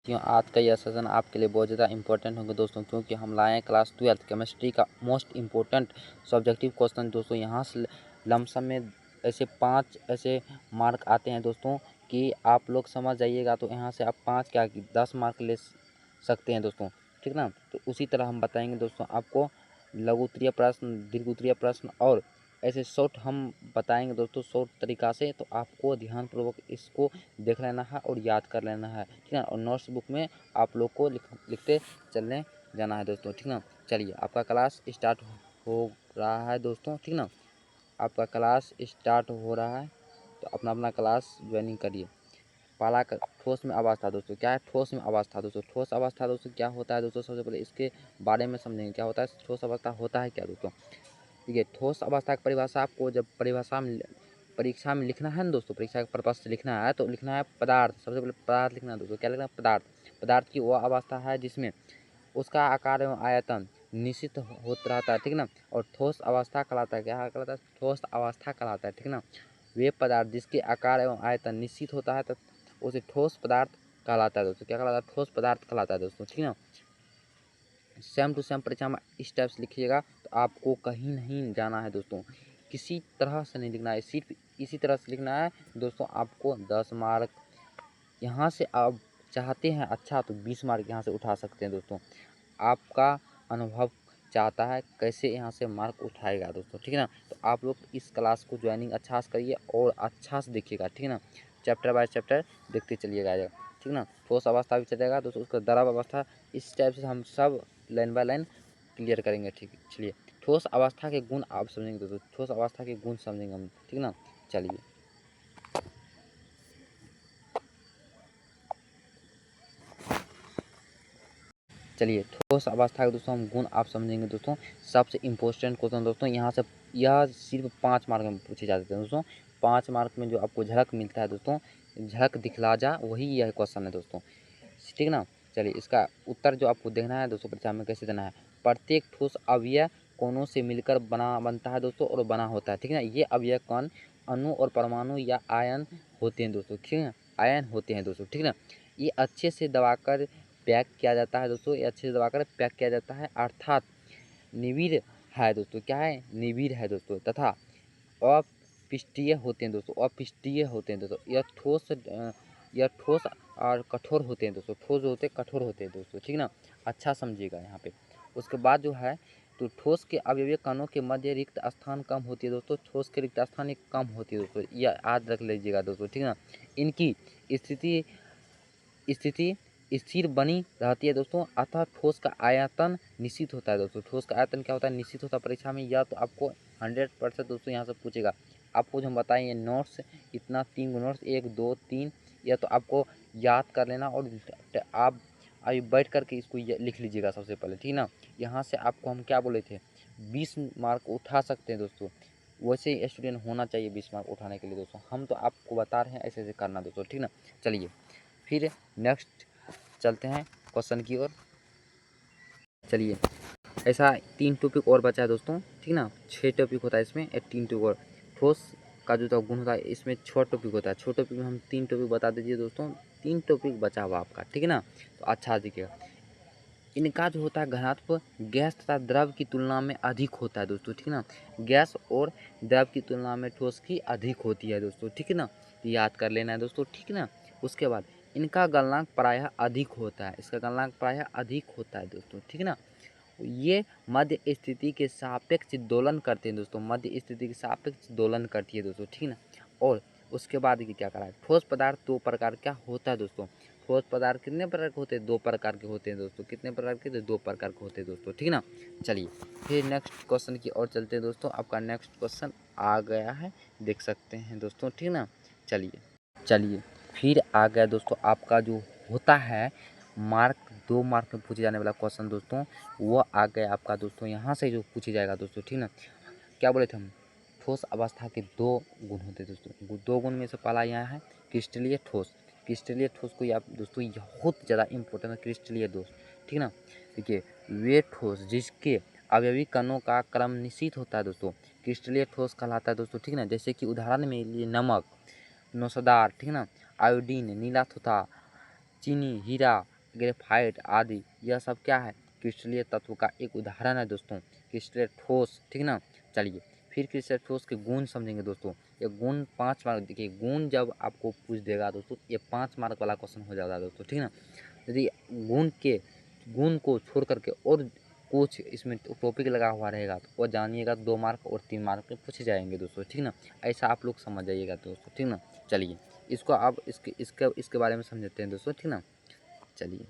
आज का यह सेशन आपके लिए बहुत ज़्यादा इंपॉर्टेंट होंगे दोस्तों, क्योंकि हम लाए हैं क्लास 12 केमिस्ट्री का मोस्ट इम्पोर्टेंट सब्जेक्टिव क्वेश्चन दोस्तों। यहाँ से लमसम में ऐसे 5 ऐसे मार्क आते हैं दोस्तों कि आप लोग समझ जाइएगा। तो यहाँ से आप 5 क्या 10 मार्क ले सकते हैं दोस्तों, ठीक ना। तो उसी तरह हम बताएंगे दोस्तों आपको लघु उत्तरीय प्रश्न, दीर्घ उत्तरीय प्रश्न और ऐसे शॉर्ट हम बताएंगे दोस्तों शॉर्ट तरीक़ा से। तो आपको ध्यानपूर्वक इसको देख लेना है और याद कर लेना है, ठीक है। और नोट्स बुक में आप लोग को लिखते चलने जाना है दोस्तों, ठीक ना। चलिए आपका क्लास स्टार्ट हो रहा है दोस्तों, ठीक ना। आपका क्लास स्टार्ट हो रहा है तो अपना अपना क्लास ज्वाइनिंग करिए। पहला ठोस में अवस्था दोस्तों, क्या है ठोस में अवस्था दोस्तों। ठोस अवस्था दोस्तों क्या होता है दोस्तों, सबसे पहले इसके बारे में समझेंगे क्या होता है ठोस अवस्था होता है क्या दोस्तों। ठीक है, ठोस अवस्था की परिभाषा आपको जब परीक्षा में लिखना है ना दोस्तों, परीक्षा के पर्पज से लिखना है तो लिखना है पदार्थ। सबसे पहले पदार्थ लिखना है दोस्तों, क्या लिखना है पदार्थ। पदार्थ की वह अवस्था है जिसमें उसका आकार एवं आयतन निश्चित होता रहता है, ठीक ना। और ठोस अवस्था कहलाता है, क्या कहलाता है ठोस अवस्था कहलाता है, ठीक ना। वे पदार्थ जिसके आकार एवं आयतन निश्चित होता है तो उसे ठोस पदार्थ कहलाता है दोस्तों। क्या कहलाता है ठोस पदार्थ कहलाता है दोस्तों, ठीक ना। सेम टू सेम परीक्षा में इस टाइप से लिखिएगा तो आपको कहीं नहीं जाना है दोस्तों, किसी तरह से नहीं लिखना है, सिर्फ इसी तरह से लिखना है दोस्तों। आपको 10 मार्क यहाँ से आप चाहते हैं अच्छा तो 20 मार्क यहाँ से उठा सकते हैं दोस्तों। आपका अनुभव चाहता है कैसे यहाँ से मार्क उठाएगा दोस्तों, ठीक है ना। तो आप लोग इस क्लास को ज्वाइनिंग अच्छा से करिए और अच्छा से देखिएगा, ठीक है ना। चैप्टर बाय चैप्टर देखते चलिएगा, ठीक ना। ठोस अवस्था भी चलेगा दोस्तों, उसका द्रव अवस्था, इस टाइप से हम सब लाइन बाय लाइन क्लियर करेंगे, ठीक है। चलिए ठोस अवस्था के गुण आप समझेंगे दोस्तों, ठोस अवस्था के गुण समझेंगे हम, ठीक ना। चलिए चलिए ठोस अवस्था के दोस्तों हम गुण आप समझेंगे दोस्तों। सबसे इम्पोर्टेंट क्वेश्चन दोस्तों यहाँ से, यह सिर्फ 5 मार्क में पूछे जाते हैं दोस्तों। 5 मार्क में जो आपको झलक मिलता है दोस्तों, झलक दिखला जा, वही यह क्वेश्चन है दोस्तों, ठीक ना। चलिए इसका उत्तर जो आपको देखना है दोस्तों परीक्षा में कैसे देना है। प्रत्येक ठोस अवयव कोनों से मिलकर बनता है दोस्तों और बना होता है, ठीक है ना। ये अवयव कण अणु और परमाणु या आयन होते हैं दोस्तों, ठीक है, आयन होते हैं दोस्तों, ठीक ना। ये अच्छे से दबाकर पैक किया जाता है दोस्तों, ये अच्छे से दबाकर पैक किया जाता है, अर्थात निविड़ है दोस्तों, क्या है निविड़ है दोस्तों, तथा अपृष्ठीय होते हैं दोस्तों, अपृष्ठीय होते हैं दोस्तों। यह ठोस और कठोर होते हैं दोस्तों, ठोस होते हैं कठोर होते हैं दोस्तों, ठीक ना। अच्छा समझिएगा यहाँ पे। उसके बाद जो है तो ठोस के अवयवीय कणों के मध्य रिक्त स्थान कम होती है दोस्तों, ठोस के रिक्त स्थान एक कम होती है दोस्तों, यह याद रख लीजिएगा दोस्तों, ठीक ना। इनकी स्थिति स्थिति स्थिर बनी रहती है दोस्तों, अतः ठोस का आयतन निश्चित होता है दोस्तों। ठोस का आयतन क्या होता है निश्चित होता है परीक्षा में, या तो आपको 100% दोस्तों यहाँ से पूछेगा। आपको जो हम बताएंगे नोट्स, इतना 3 नोट्स 1 2 3, या तो आपको याद कर लेना और आप अभी बैठ करके इसको लिख लीजिएगा सबसे पहले, ठीक ना। यहाँ से आपको हम क्या बोले थे 20 मार्क उठा सकते हैं दोस्तों, वैसे ही स्टूडेंट होना चाहिए 20 मार्क उठाने के लिए दोस्तों। हम तो आपको बता रहे हैं ऐसे ऐसे करना दोस्तों, ठीक ना। चलिए फिर नेक्स्ट चलते हैं क्वेश्चन की ओर। चलिए ऐसा 3 टॉपिक और बचा है दोस्तों, ठीक ना। 6 टॉपिक होता है इसमें, 3 टॉपिक और। ठोस का जो तो गुण होता है इसमें 6 टॉपिक होता है, 6 टॉपिक में हम 3 टॉपिक बता दीजिए दोस्तों, 3 टॉपिक बचा हुआ आपका, ठीक है ना। तो अच्छा दिखेगा। इनका जो होता है घनत्व गैस तथा द्रव की तुलना में अधिक होता है दोस्तों, ठीक है ना। गैस और द्रव की तुलना में ठोस की अधिक होती है दोस्तों, ठीक है ना। तो याद कर लेना है दोस्तों, ठीक है ना। उसके बाद इनका गलनांक प्रायः अधिक होता है, इसका गलनांक प्रायः अधिक होता है दोस्तों, ठीक है ना। ये मध्य स्थिति के सापेक्ष दोलन करते हैं दोस्तों, मध्य स्थिति के सापेक्ष दोलन करती है दोस्तों, ठीक है ना। और उसके बाद ये क्या करा है ठोस पदार्थ 2 प्रकार का होता है दोस्तों। ठोस पदार्थ कितने प्रकार के होते हैं 2 प्रकार के होते हैं दोस्तों, कितने प्रकार के 2 प्रकार के होते हैं दोस्तों, ठीक है ना। चलिए फिर नेक्स्ट क्वेश्चन की ओर चलते हैं दोस्तों। आपका नेक्स्ट क्वेश्चन आ गया है, देख सकते हैं दोस्तों, ठीक है ना। चलिए फिर आ गया दोस्तों आपका जो होता है मार्क 2 मार्क में पूछे जाने वाला क्वेश्चन दोस्तों, वो आ गया आपका दोस्तों यहाँ से जो पूछे जाएगा दोस्तों, ठीक ना। क्या बोले थे हम ठोस अवस्था के 2 गुण होते हैं दोस्तों, 2 गुण में से पहला यहाँ है क्रिस्टलीय ठोस। क्रिस्टलीय ठोस को आप दोस्तों बहुत ज़्यादा इंपॉर्टेंट है क्रिस्टलीय दोस्त, ठीक ना। देखिए वे ठोस जिसके अवयवी कणों का क्रम निश्चित होता है दोस्तों, क्रिस्टलीय ठोस कहलाता है दोस्तों, ठीक ना। जैसे कि उदाहरण में लिए नमक, नौसदार, ठीक ना, आयोडीन, नीला तथा चीनी, हीरा, ग्रेफाइट आदि यह सब क्या है, क्रिस्टलीय तत्व का एक उदाहरण है दोस्तों। क्रिस्टलीय ठोस, ठीक ना। चलिए फिर क्रिस्टलीय ठोस के गुण समझेंगे दोस्तों। ये गुण 5 मार्क, देखिए गुण जब आपको पूछ देगा दोस्तों, ये 5 मार्क वाला क्वेश्चन हो जाता है दोस्तों, ठीक ना। यदि गुण को छोड़ करके और कुछ इसमें टॉपिक लगा हुआ रहेगा तो वो जानिएगा 2 मार्क और 3 मार्क में पूछे जाएंगे दोस्तों, ठीक ना। ऐसा आप लोग समझ जाइएगा दोस्तों, ठीक ना। चलिए इसको आप इसके बारे में समझते हैं दोस्तों, ठीक ना। चलिए